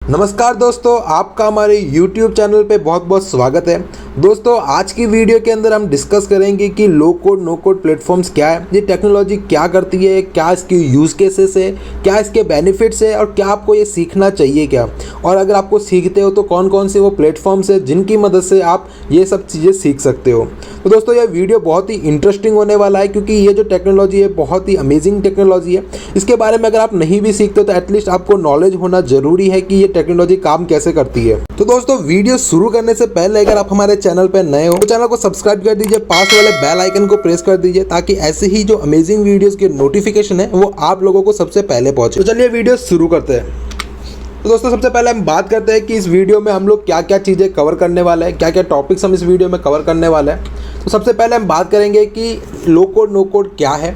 नमस्कार दोस्तों, आपका हमारे YouTube चैनल पे बहुत बहुत स्वागत है। दोस्तों, आज की वीडियो के अंदर हम डिस्कस करेंगे कि लो कोड नो कोड प्लेटफॉर्म्स क्या है, ये टेक्नोलॉजी क्या करती है, क्या इसकी यूज़ केसेस है, क्या इसके बेनिफिट्स है और क्या आपको ये सीखना चाहिए क्या, और अगर आपको सीखते हो तो कौन कौन से वो प्लेटफॉर्म्स है जिनकी मदद से आप ये सब चीज़ें सीख सकते हो। तो दोस्तों, ये वीडियो बहुत ही इंटरेस्टिंग होने वाला है क्योंकि ये जो टेक्नोलॉजी है बहुत ही अमेजिंग टेक्नोलॉजी है। इसके बारे में अगर आप नहीं भी सीखते हो तो एटलीस्ट आपको नॉलेज होना ज़रूरी है कि ये टेक्नोलॉजी काम कैसे करती है। तो दोस्तों, वीडियो शुरू करने से पहले अगर आप हमारे चैनल पर नए हो तो चैनल को सब्सक्राइब कर दीजिए, पास वाले बेल आइकन को प्रेस कर दीजिए ताकि ऐसे ही जो अमेजिंग वीडियोस के नोटिफिकेशन है वो आप लोगों को सबसे पहले पहुंचे। तो चलिए वीडियो शुरू करते हैं। तो दोस्तों, सबसे पहले हम बात करते हैं कि इस वीडियो में हम लोग क्या क्या चीज़ें कवर करने वाले हैं, क्या क्या टॉपिक्स हम इस वीडियो में कवर करने वाले हैं। तो सबसे पहले हम बात करेंगे कि लो कोड नो कोड क्या है,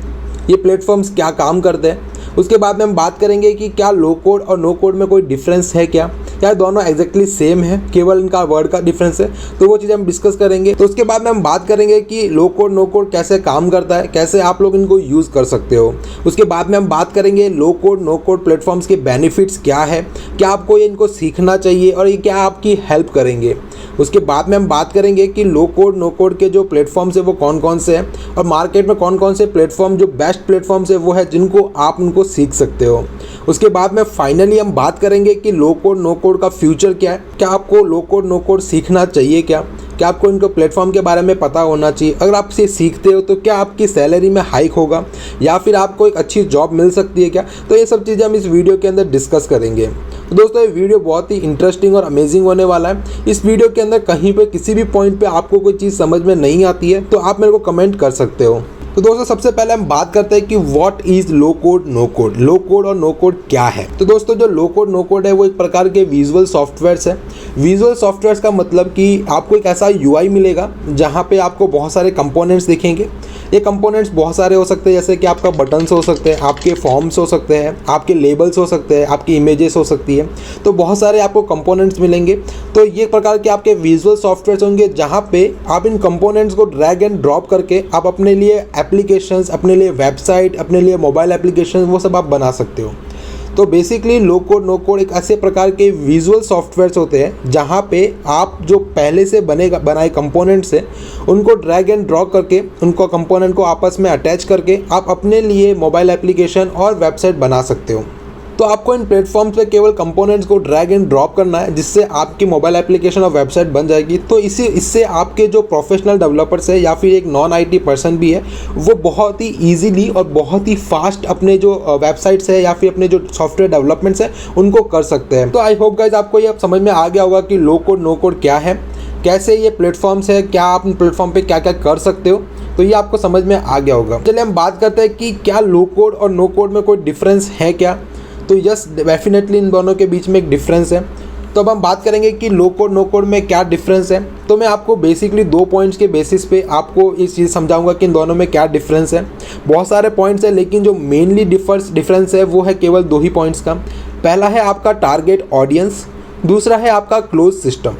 ये प्लेटफॉर्म्स क्या काम करते हैं। उसके बाद में हम बात करेंगे कि क्या लो कोड और नो कोड में कोई डिफरेंस है क्या दोनों एग्जैक्टली सेम है, केवल इनका वर्ड का डिफरेंस है। तो वो चीज़ें हम डिस्कस करेंगे। तो उसके बाद में हम बात करेंगे कि लो कोड नो कोड कैसे काम करता है, कैसे आप लोग इनको यूज़ कर सकते हो। उसके बाद में हम बात करेंगे लो कोड नो कोड प्लेटफॉर्म्स के बेनिफिट्स क्या है, क्या आपको ये इनको सीखना चाहिए और ये क्या आपकी हेल्प करेंगे। उसके बाद में हम बात करेंगे कि लो कोड नो कोड के जो प्लेटफॉर्म्स है वो कौन कौन से हैं और मार्केट में कौन कौन से प्लेटफॉर्म जो बेस्ट प्लेटफॉर्म्स है वो है जिनको आप उनको सीख सकते हो। उसके बाद में फाइनली हम बात करेंगे कि लो कोड नो कोड का फ्यूचर क्या है, क्या आपको लो कोड नो कोड सीखना चाहिए क्या आपको इनको प्लेटफॉर्म के बारे में पता होना चाहिए। अगर आप इसे सीखते हो तो क्या आपकी सैलरी में हाइक होगा या फिर आपको एक अच्छी जॉब मिल सकती है क्या। तो ये सब चीज़ें हम इस वीडियो के अंदर डिस्कस करेंगे। तो दोस्तों, ये वीडियो बहुत ही इंटरेस्टिंग और अमेजिंग होने वाला है। इस वीडियो के अंदर कहीं पे किसी भी पॉइंट पे आपको कोई चीज़ समझ में नहीं आती है तो आप मेरे को कमेंट कर सकते हो। तो दोस्तों, सबसे पहले हम बात करते हैं कि what is low code no code. Low code और नो कोड क्या है। तो दोस्तों, जो लो कोड नो कोड है वो एक प्रकार के विजुअल सॉफ्टवेयर्स है। विजुअल सॉफ्टवेयर्स का मतलब कि आपको एक ऐसा यूआई मिलेगा जहाँ पे आपको बहुत सारे कंपोनेंट्स दिखेंगे। ये कंपोनेंट्स बहुत सारे हो सकते हैं, जैसे कि आपका बटन्स हो सकते हैं, आपके फॉर्म्स हो सकते हैं, आपके लेबल्स हो सकते हैं, आपकी इमेजेस हो सकती है। तो बहुत सारे आपको कंपोनेंट्स मिलेंगे। तो ये प्रकार के आपके विजुअल सॉफ्टवेयर्स होंगे जहाँ पे आप इन कंपोनेंट्स को ड्रैग एंड ड्रॉप करके आप अपने लिए एप्लीकेशंस, अपने लिए वेबसाइट, अपने लिए मोबाइल एप्लीकेशन वो सब आप बना सकते हो। तो basically low code no code एक ऐसे प्रकार के विजुअल सॉफ्टवेयर्स होते हैं जहाँ पे आप जो पहले से बनाए कंपोनेंट्स हैं उनको ड्रैग एंड ड्रॉप करके उनको कंपोनेंट को आपस में अटैच करके आप अपने लिए मोबाइल एप्लीकेशन और वेबसाइट बना सकते हो। तो आपको इन प्लेटफॉर्म्स पे केवल कंपोनेंट्स को ड्रैग एंड ड्रॉप करना है जिससे आपकी मोबाइल एप्लीकेशन और वेबसाइट बन जाएगी। तो इससे आपके जो प्रोफेशनल डेवलपर्स है या फिर एक नॉन आईटी पर्सन भी है वो बहुत ही ईजीली और बहुत ही फास्ट अपने जो वेबसाइट्स है या फिर अपने जो सॉफ्टवेयर डेवलपमेंट्स है उनको कर सकते हैं। तो आई होप गाइज आपको ये अब समझ में आ गया होगा कि लो कोड नो कोड क्या है, कैसे ये प्लेटफॉर्म्स है, क्या आप इन प्लेटफॉर्म पे क्या क्या कर सकते हो। तो ये आपको समझ में आ गया होगा। चलिए हम बात करते हैं कि क्या लो कोड और नो कोड में कोई डिफरेंस है क्या। तो यस, डेफिनेटली इन दोनों के बीच में एक डिफरेंस है। तो अब हम बात करेंगे कि लो कोड नो कोड में क्या डिफरेंस है। तो मैं आपको बेसिकली 2 पॉइंट्स के बेसिस पे आपको इस चीज़ समझाऊंगा कि इन दोनों में क्या डिफरेंस है। बहुत सारे पॉइंट्स हैं लेकिन जो मेनली डिफरेंस है वो है केवल 2 ही पॉइंट्स का। पहला है आपका टारगेट ऑडियंस, दूसरा है आपका क्लोज सिस्टम।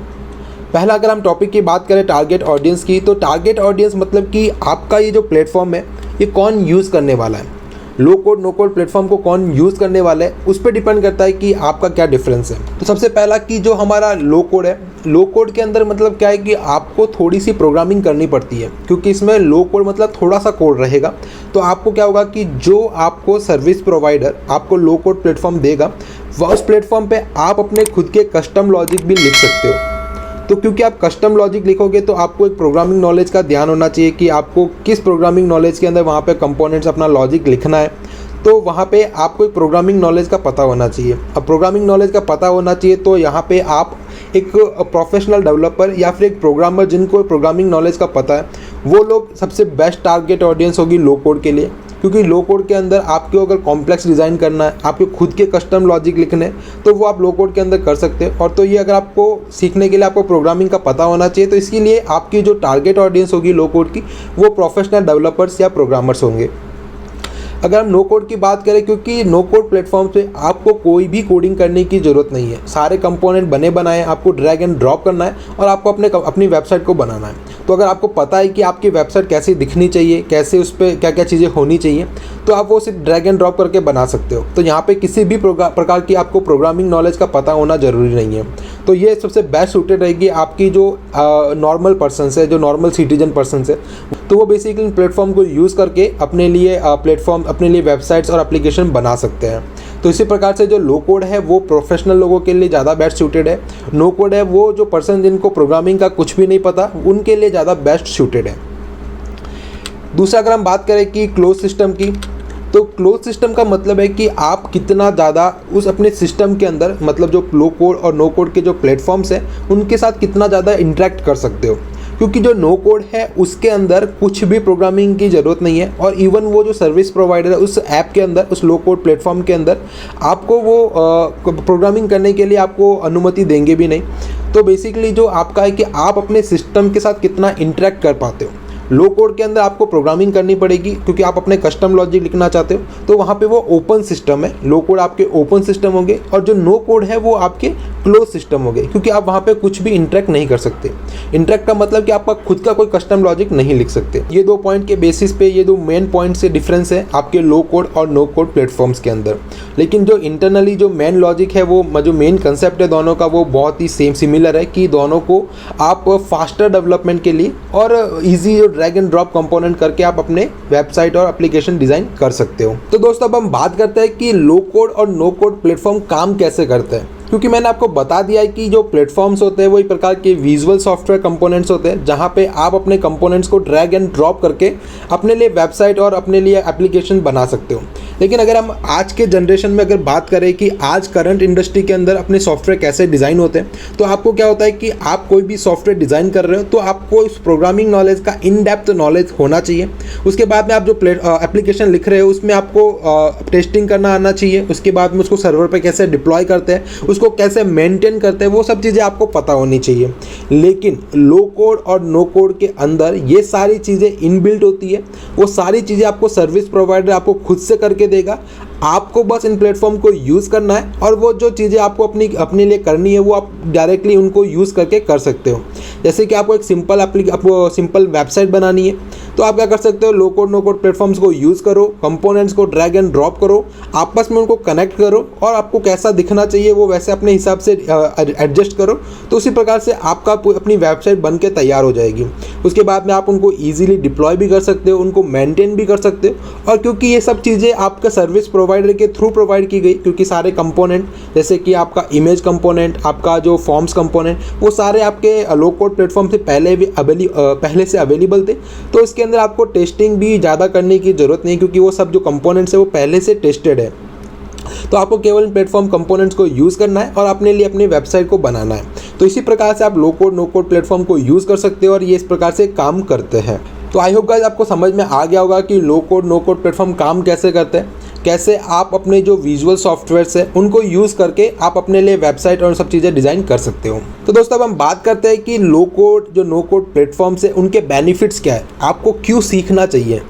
पहला अगर हम टॉपिक की बात करें टारगेट ऑडियंस की, तो टारगेट ऑडियंस मतलब कि आपका ये जो प्लेटफॉर्म है ये कौन यूज़ करने वाला है। लो कोड नो कोड प्लेटफॉर्म को कौन यूज़ करने वाला है उस पर डिपेंड करता है कि आपका क्या डिफरेंस है। तो सबसे पहला कि जो हमारा लो कोड है, लो कोड के अंदर मतलब क्या है कि आपको थोड़ी सी प्रोग्रामिंग करनी पड़ती है क्योंकि इसमें लो कोड मतलब थोड़ा सा कोड रहेगा। तो आपको क्या होगा कि जो आपको सर्विस प्रोवाइडर आपको लो कोड प्लेटफॉर्म देगा वह उस प्लेटफॉर्म पे आप अपने खुद के कस्टम लॉजिक भी लिख सकते हो। तो क्योंकि आप कस्टम लॉजिक लिखोगे तो आपको एक प्रोग्रामिंग नॉलेज का ध्यान होना चाहिए कि आपको किस प्रोग्रामिंग नॉलेज के अंदर वहाँ पे कंपोनेंट्स अपना लॉजिक लिखना है। तो वहाँ पे आपको एक प्रोग्रामिंग नॉलेज का पता होना चाहिए। अब प्रोग्रामिंग नॉलेज का पता होना चाहिए तो यहाँ पे आप एक प्रोफेशनल डेवलपर या फिर एक प्रोग्रामर जिनको प्रोग्रामिंग नॉलेज का पता है वो लोग सबसे बेस्ट टारगेट ऑडियंस होगी लो कोड के लिए। क्योंकि लो कोड के अंदर आपको अगर कॉम्प्लेक्स डिज़ाइन करना है, आपके खुद के कस्टम लॉजिक लिखने तो वो आप लो कोड के अंदर कर सकते हैं। और तो ये अगर आपको सीखने के लिए आपको प्रोग्रामिंग का पता होना चाहिए तो इसके लिए आपकी जो टारगेट ऑडियंस होगी लो कोड की वो प्रोफेशनल डेवलपर्स या प्रोग्रामर्स होंगे। अगर हम नो कोड की बात करें, क्योंकि नो कोड प्लेटफॉर्म पे आपको कोई भी कोडिंग करने की ज़रूरत नहीं है, सारे कंपोनेंट बने बनाए आपको ड्रैग एंड ड्रॉप करना है और आपको अपनी वेबसाइट को बनाना है। तो अगर आपको पता है कि आपकी वेबसाइट कैसी दिखनी चाहिए, कैसे उस पर क्या क्या चीज़ें होनी चाहिए, तो आप वो सिर्फ ड्रैग एंड ड्रॉप करके बना सकते हो। तो यहाँ पे किसी भी प्रकार की आपको प्रोग्रामिंग नॉलेज का पता होना ज़रूरी नहीं है। तो ये सबसे बेस्ट सूटेड रहेगी आपकी जो नॉर्मल पर्सन्स है, जो नॉर्मल सिटीजन पर्सन्स है, तो वो बेसिकली प्लेटफॉर्म को यूज़ करके अपने लिए वेबसाइट्स और एप्लीकेशन बना सकते हैं। तो इसी प्रकार से जो लो कोड है वो प्रोफेशनल लोगों के लिए ज़्यादा बेस्ट सूटेड है। नो कोड है वो जो पर्सन जिनको प्रोग्रामिंग का कुछ भी नहीं पता, उनके लिए ज़्यादा बेस्ट सूटेड है। दूसरा अगर हम बात करें कि क्लोज सिस्टम की, तो क्लोज सिस्टम का मतलब है कि आप कितना ज़्यादा उस अपने सिस्टम के अंदर, मतलब जो लो कोड और नो कोड के जो प्लेटफॉर्म्स हैं उनके साथ कितना ज़्यादा इंटरेक्ट कर सकते हो। क्योंकि जो नो कोड है उसके अंदर कुछ भी प्रोग्रामिंग की ज़रूरत नहीं है, और इवन वो जो सर्विस प्रोवाइडर है उस ऐप के अंदर, उस लो कोड प्लेटफॉर्म के अंदर आपको वो प्रोग्रामिंग करने के लिए आपको अनुमति देंगे भी नहीं। तो बेसिकली जो आपका है कि आप अपने सिस्टम के साथ कितना इंटरेक्ट कर पाते हो। लो कोड के अंदर आपको प्रोग्रामिंग करनी पड़ेगी क्योंकि आप अपने कस्टम लॉजिक लिखना चाहते हो, तो वहाँ पे वो ओपन सिस्टम है। लो कोड आपके ओपन सिस्टम होंगे और जो नो कोड है वो आपके क्लोज सिस्टम होंगे, क्योंकि आप वहाँ पे कुछ भी इंटरेक्ट नहीं कर सकते। इंटरेक्ट का मतलब कि आपका खुद का कोई कस्टम लॉजिक नहीं लिख सकते। ये दो पॉइंट के बेसिस पे, ये दो मेन पॉइंट से डिफरेंस है आपके लो कोड और नो कोड प्लेटफॉर्म्स के अंदर। लेकिन जो इंटरनली जो मेन लॉजिक है, वो जो मेन कंसेप्ट है दोनों का, वो बहुत ही सिमिलर है कि दोनों को आप फास्टर डेवलपमेंट के लिए और easy drag and drop component करके आप अपने वेबसाइट और एप्लीकेशन डिज़ाइन कर सकते हो। तो दोस्तों अब हम बात करते हैं कि लो कोड और नो कोड प्लेटफॉर्म काम कैसे करते हैं। क्योंकि मैंने आपको बता दिया है कि जो प्लेटफॉर्म्स होते हैं वो एक प्रकार के विजुअल सॉफ्टवेयर कंपोनेंट्स होते हैं, जहाँ पे आप अपने कंपोनेंट्स को ड्रैग एंड ड्रॉप करके अपने लिए वेबसाइट और अपने लिए एप्लीकेशन बना सकते हो। लेकिन अगर हम आज के जनरेशन में अगर बात करें कि आज करंट इंडस्ट्री के अंदर अपने सॉफ्टवेयर कैसे डिज़ाइन होते हैं, तो आपको क्या होता है कि आप कोई भी सॉफ्टवेयर डिज़ाइन कर रहे हो तो आपको उस प्रोग्रामिंग नॉलेज का इन डेप्थ नॉलेज होना चाहिए। उसके बाद में आप जो एप्लीकेशन लिख रहे हो उसमें आपको टेस्टिंग करना आना चाहिए। उसके बाद में उसको सर्वर पर कैसे डिप्लॉय करते हैं, उसको कैसे मेंटेन करते हैं, वो सब चीज़ें आपको पता होनी चाहिए। लेकिन लो कोड और नो कोड के अंदर ये सारी चीज़ें इनबिल्ट होती है। वो सारी चीज़ें आपको सर्विस प्रोवाइडर आपको खुद से करके देगा। आपको बस इन प्लेटफॉर्म को यूज़ करना है और वो जो चीज़ें आपको अपने लिए करनी है वो आप डायरेक्टली उनको यूज़ करके कर सकते हो। जैसे कि आपको एक सिंपल वेबसाइट बनानी है, तो आप क्या कर सकते हो, लो कोड नो कोड प्लेटफॉर्म्स को यूज़ करो, कंपोनेंट्स को ड्रैग एंड ड्रॉप करो, आपस में उनको कनेक्ट करो और आपको कैसा दिखना चाहिए वो वैसे अपने हिसाब से एडजस्ट करो। तो उसी प्रकार से आपका अपनी वेबसाइट बन के तैयार हो जाएगी। उसके बाद में आप उनको ईजिली डिप्लॉय भी कर सकते हो, उनको मेंटेन भी कर सकते हो। और क्योंकि ये सब चीज़ें आपका सर्विस प्रोवाइडर के थ्रू प्रोवाइड की गई, क्योंकि सारे कंपोनेंट जैसे कि आपका इमेज कंपोनेंट, आपका जो फॉर्म्स कंपोनेंट, वो सारे आपके लो कोड प्लेटफॉर्म से पहले से अवेलेबल थे। तो इसके अंदर आपको टेस्टिंग भी ज़्यादा करने की ज़रूरत नहीं, क्योंकि वो सब जो कंपोनेंट्स है वो पहले से टेस्टेड है। तो आपको केवल प्लेटफॉर्म कंपोनेंट्स को यूज़ करना है और अपने लिए अपनी वेबसाइट को बनाना है। तो इसी प्रकार से आप लो कोड नो कोड प्लेटफॉर्म को यूज़ कर सकते हो और ये इस प्रकार से काम करते हैं। तो आई होप गाइस आपको समझ में आ गया होगा कि लो कोड नो कोड प्लेटफॉर्म काम कैसे करते हैं, कैसे आप अपने जो विजुअल सॉफ्टवेयर्स है उनको यूज़ करके आप अपने लिए वेबसाइट और सब चीज़ें डिज़ाइन कर सकते हो। तो दोस्तों अब हम बात करते हैं कि लो कोड जो नो कोड प्लेटफॉर्म्स है उनके बेनिफिट्स क्या है, आपको क्यों सीखना चाहिए।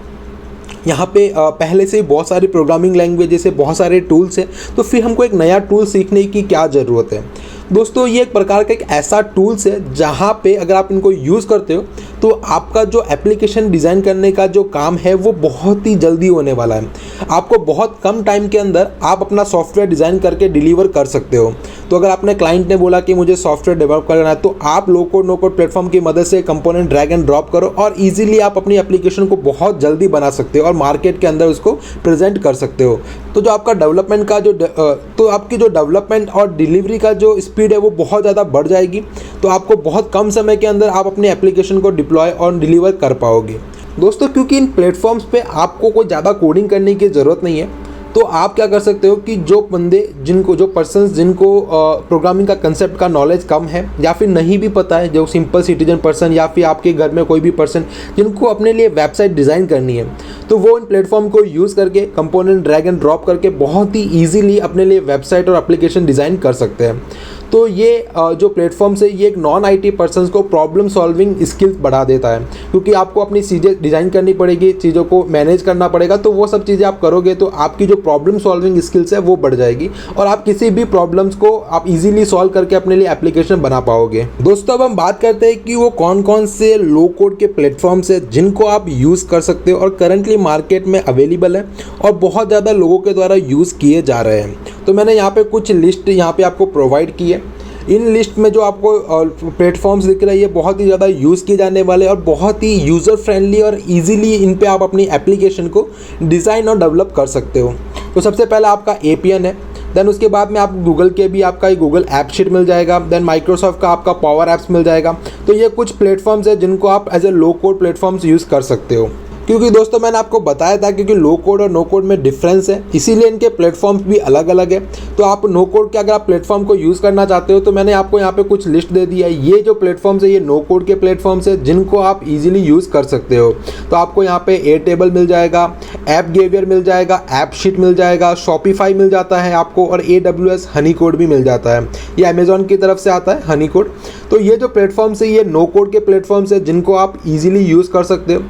यहाँ पे पहले से ही बहुत सारी प्रोग्रामिंग लैंग्वेजेस है, बहुत सारे टूल्स हैं, तो फिर हमको एक नया टूल सीखने की क्या ज़रूरत है। दोस्तों ये एक प्रकार का एक ऐसा टूल्स है जहाँ पे अगर आप इनको यूज़ करते हो तो आपका जो एप्लीकेशन डिज़ाइन करने का जो काम है वो बहुत ही जल्दी होने वाला है। आपको बहुत कम टाइम के अंदर आप अपना सॉफ्टवेयर डिज़ाइन करके डिलीवर कर सकते हो। तो अगर आपने क्लाइंट ने बोला कि मुझे सॉफ्टवेयर डेवलप करना है, तो आप लो कोड नो कोड प्लेटफॉर्म की मदद से कंपोनेंट ड्रैग एंड ड्रॉप करो और इजीली आप अपनी एप्लीकेशन को बहुत जल्दी बना सकते हो और मार्केट के अंदर उसको प्रेजेंट कर सकते हो। तो जो आपका डेवलपमेंट का तो आपकी जो डेवलपमेंट और डिलीवरी का जो स्पीड है वो बहुत ज़्यादा बढ़ जाएगी। तो आपको बहुत कम समय के अंदर आप अपने एप्लीकेशन को डिप्लॉय और डिलीवर कर पाओगे। दोस्तों क्योंकि इन प्लेटफॉर्म्स पे आपको कोई ज़्यादा कोडिंग करने की ज़रूरत नहीं है, तो आप क्या कर सकते हो कि जो पर्सन्स जिनको प्रोग्रामिंग का कंसेप्ट का नॉलेज कम है या फिर नहीं भी पता है, जो सिंपल सिटीजन पर्सन या फिर आपके घर में कोई भी पर्सन जिनको अपने लिए वेबसाइट डिज़ाइन करनी है, तो वो इन प्लेटफॉर्म को यूज़ करके कंपोनेंट ड्रैग एंड ड्रॉप करके बहुत ही ईजिली अपने लिए वेबसाइट और एप्लीकेशन डिज़ाइन कर सकते हैं। तो ये जो प्लेटफॉर्म्स है ये एक नॉन IT पर्सन्स को प्रॉब्लम सॉल्विंग स्किल्स बढ़ा देता है, क्योंकि आपको अपनी चीज़ें डिज़ाइन करनी पड़ेगी, चीज़ों को मैनेज करना पड़ेगा, तो वो सब चीज़ें आप करोगे तो आपकी जो प्रॉब्लम सॉल्विंग स्किल्स है वो बढ़ जाएगी और आप किसी भी प्रॉब्लम्स को आप इजीली सॉल्व करके अपने लिए एप्लीकेशन बना पाओगे। दोस्तों अब हम बात करते हैं कि वो कौन कौन से लो कोड के प्लेटफॉर्म्स है जिनको आप यूज़ कर सकते हो और करंटली मार्केट में अवेलेबल है और बहुत ज़्यादा लोगों के द्वारा यूज़ किए जा रहे हैं। तो मैंने यहाँ पे कुछ लिस्ट यहाँ पे आपको प्रोवाइड की है। इन लिस्ट में जो आपको प्लेटफॉर्म्स दिख रहे हैं ये बहुत ही ज़्यादा यूज़ किए जाने वाले और बहुत ही यूज़र फ्रेंडली और इजीली इन पे आप अपनी एप्लीकेशन को डिज़ाइन और डेवलप कर सकते हो। तो सबसे पहला आपका APN है, देन उसके बाद में आप गूगल के भी आपका गूगल ऐप शीट मिल जाएगा, देन माइक्रोसॉफ्ट का आपका पावर ऐप्स मिल जाएगा। तो ये कुछ प्लेटफॉर्म्स है जिनको आप as a low code platforms use कर सकते हो, क्योंकि दोस्तों मैंने आपको बताया था क्योंकि लो कोड और नो कोड में डिफरेंस है, इसीलिए इनके प्लेटफॉर्म्स भी अलग अलग है। तो आप नो कोड के अगर आप प्लेटफॉर्म को यूज़ करना चाहते हो तो मैंने आपको यहाँ पे कुछ लिस्ट दे दिया है। ये जो प्लेटफॉर्म्स है ये नो कोड के प्लेटफॉर्म्स है जिनको आप इजीली यूज़ कर सकते हो। तो आपको यहाँ पे एयरटेबल मिल जाएगा, एपगेवियर मिल जाएगा, ऐप शीट मिल जाएगा, शॉपिफाई मिल जाता है आपको और AWS हनी कोड भी मिल जाता है। ये अमेजॉन की तरफ से आता है हनी कोड। तो ये जो प्लेटफॉर्म्स है ये नो कोड के प्लेटफॉर्म्स है जिनको आप इजीली यूज़ कर सकते हो।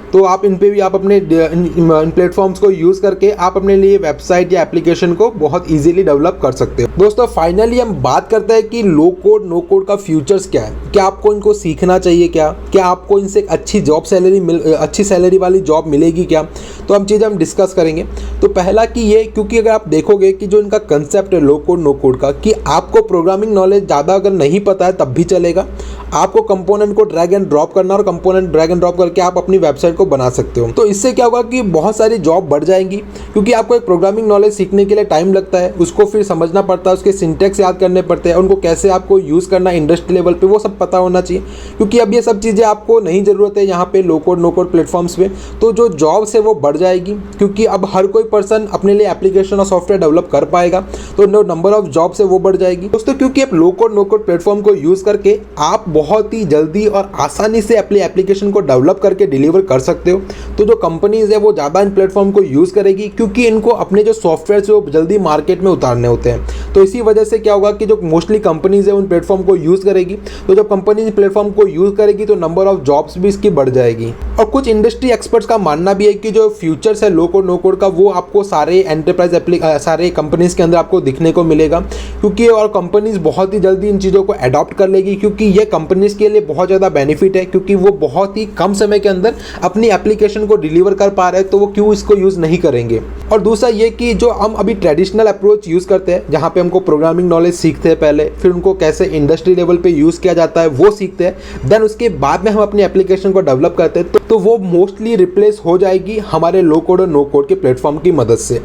तो आप इन पे भी आप अपने इन प्लेटफॉर्म्स को यूज़ करके आप अपने लिए वेबसाइट या एप्लीकेशन को बहुत इजीली डेवलप कर सकते हो। दोस्तों फाइनली हम बात करते हैं कि लो कोड नो कोड का फ्यूचर्स क्या है, क्या आपको इनको सीखना चाहिए, क्या आपको इनसे अच्छी अच्छी सैलरी वाली जॉब मिलेगी क्या। तो हम चीज़ें हम डिस्कस करेंगे। तो पहला कि ये, क्योंकि अगर आप देखोगे कि जो इनका कंसेप्ट है लो कोड नो कोड का, कि आपको प्रोग्रामिंग नॉलेज ज़्यादा अगर नहीं पता है तब भी चलेगा, आपको कंपोनेंट को ड्रैग एंड ड्रॉप करना और कंपोनेंट ड्रैग एंड ड्रॉप करके आप अपनी वेबसाइट को बना सकते हो। तो इससे क्या होगा कि बहुत सारी जॉब बढ़ जाएंगी, क्योंकि आपको एक प्रोग्रामिंग नॉलेज सीखने के लिए टाइम लगता है, उसको फिर समझना पड़ता है, उसके सिंटेक्स याद करने पड़ते हैं, उनको कैसे आपको यूज़ करना है इंडस्ट्री लेवल पे वो सब पता होना चाहिए, क्योंकि अब ये सब चीज़ें आपको नहीं ज़रूरत है यहाँ पे लो कोड नो कोड प्लेटफॉर्म्स पे। तो जो जॉब्स है वो बढ़ जाएगी, क्योंकि अब हर कोई पर्सन अपने लिए एप्लीकेशन और सॉफ्टवेयर डेवलप कर पाएगा, तो जो नंबर ऑफ जॉब्स है वो बढ़ जाएगी दोस्तों। क्योंकि आप लो कोड नो कोड प्लेटफॉर्म को यूज़ करके आप बहुत ही जल्दी और आसानी से अपनी एप्लीकेशन को डेवलप करके डिलीवर कर सकते हो। तो जो कंपनीज है वो ज़्यादा इन प्लेटफॉर्म को यूज़ करेगी, क्योंकि इनको अपने जो सॉफ्टवेयर है वो जल्दी मार्केट में उतारने होते हैं। तो इसी वजह से क्या होगा कि जो मोस्टली कंपनीज है उन प्लेटफॉर्म को यूज़ करेगी। तो जब कंपनी प्लेटफॉर्म को यूज़ करेगी तो नंबर ऑफ जॉब्स भी इसकी बढ़ जाएगी। और कुछ इंडस्ट्री एक्सपर्ट्स का मानना भी है कि जो फ्यूचर्स है लो कोड नो कोड का वो आपको सारे एंटरप्राइज सारे कंपनीज के अंदर आपको दिखने को मिलेगा, क्योंकि और कंपनीज बहुत ही जल्दी इन चीज़ों को अडॉप्ट कर लेगी, क्योंकि ये कंपनीज के लिए बहुत ज़्यादा बेनिफिट है, क्योंकि वो बहुत ही कम समय के अंदर अपनी एप्लीकेशन को डिलीवर कर पा रहे हैं, तो वो क्यों इसको यूज़ नहीं करेंगे। और दूसरा ये कि जो हम अभी ट्रेडिशनल अप्रोच यूज़ करते हैं, जहाँ पे हमको प्रोग्रामिंग नॉलेज सीखते हैं पहले, फिर उनको कैसे इंडस्ट्री लेवल पे यूज़ किया जाता है वो सीखते हैं, देन उसके बाद में हम अपनी एप्लीकेशन को डेवलप करते हैं, तो वो मोस्टली रिप्लेस हो जाएगी हमारे लो कोड और नो कोड के प्लेटफॉर्म की मदद से।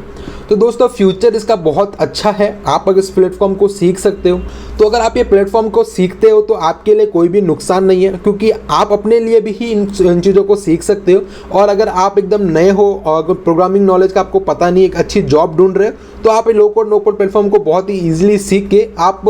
तो दोस्तों फ्यूचर इसका बहुत अच्छा है, आप अगर इस प्लेटफॉर्म को सीख सकते हो। तो अगर आप ये प्लेटफॉर्म को सीखते हो तो आपके लिए कोई भी नुकसान नहीं है, क्योंकि आप अपने लिए भी ही इन चीज़ों को सीख सकते हो। और अगर आप एकदम नए हो और अगर प्रोग्रामिंग नॉलेज का आपको पता नहीं, एक अच्छी जॉब ढूंढ रहे हो, तो आप लो कोड नो कोड प्लेटफॉर्म को बहुत ही ईजिली सीख के आप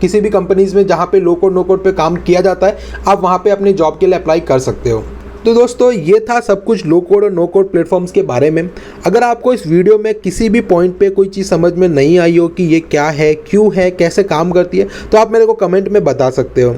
किसी भी कंपनीज में जहाँ पे लो कोड नो कोड पे काम किया जाता है आप वहाँ पे अपनी जॉब के लिए अप्लाई कर सकते हो। तो दोस्तों ये था सब कुछ लो कोड और नो कोड प्लेटफॉर्म्स के बारे में। अगर आपको इस वीडियो में किसी भी पॉइंट पे कोई चीज़ समझ में नहीं आई हो कि ये क्या है, क्यों है, कैसे काम करती है, तो आप मेरे को कमेंट में बता सकते हो।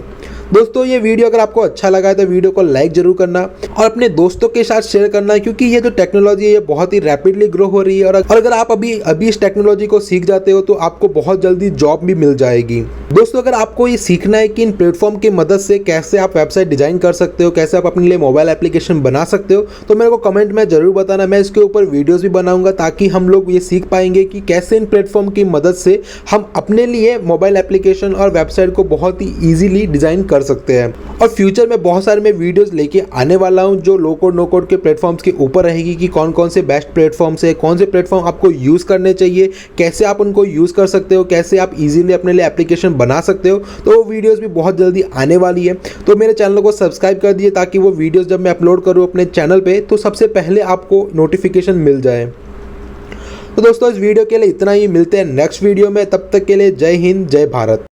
दोस्तों ये वीडियो अगर आपको अच्छा लगा है तो वीडियो को लाइक जरूर करना और अपने दोस्तों के साथ शेयर करना, क्योंकि ये जो टेक्नोलॉजी है ये बहुत ही रैपिडली ग्रो हो रही है। और अगर आप अभी इस टेक्नोलॉजी को सीख जाते हो तो आपको बहुत जल्दी जॉब भी मिल जाएगी। दोस्तों अगर आपको ये सीखना है कि इन प्लेटफॉर्म की मदद से कैसे आप वेबसाइट डिजाइन कर सकते हो, कैसे आप अपने लिए मोबाइल एप्लीकेशन बना सकते हो, तो मेरे को कमेंट में जरूर बताना। मैं इसके ऊपर वीडियोज़ भी बनाऊंगा ताकि हम लोग ये सीख पाएंगे कि कैसे इन प्लेटफॉर्म की मदद से हम अपने लिए मोबाइल एप्लीकेशन और वेबसाइट को बहुत ही ईजिली डिज़ाइन कर सकते हैं। और फ्यूचर में बहुत सारे मैं वीडियोस लेके आने वाला हूं जो लो कोड नो कोड के प्लेटफॉर्म्स के ऊपर रहेगी कि कौन कौन से बेस्ट प्लेटफॉर्म्स है, कौन से प्लेटफॉर्म आपको यूज़ करने चाहिए, कैसे आप उनको यूज़ कर सकते हो, कैसे आप इजीली अपने लिए एप्लीकेशन बना सकते हो। तो वो वीडियोस भी बहुत जल्दी आने वाली है। तो मेरे चैनल को सब्सक्राइब कर दिए ताकि वो वीडियोस जब मैं अपलोड करूँ अपने चैनल पे तो सबसे पहले आपको नोटिफिकेशन मिल जाए। तो दोस्तों इस वीडियो के लिए इतना ही, मिलते हैं नेक्स्ट वीडियो में, तब तक के लिए जय हिंद जय भारत।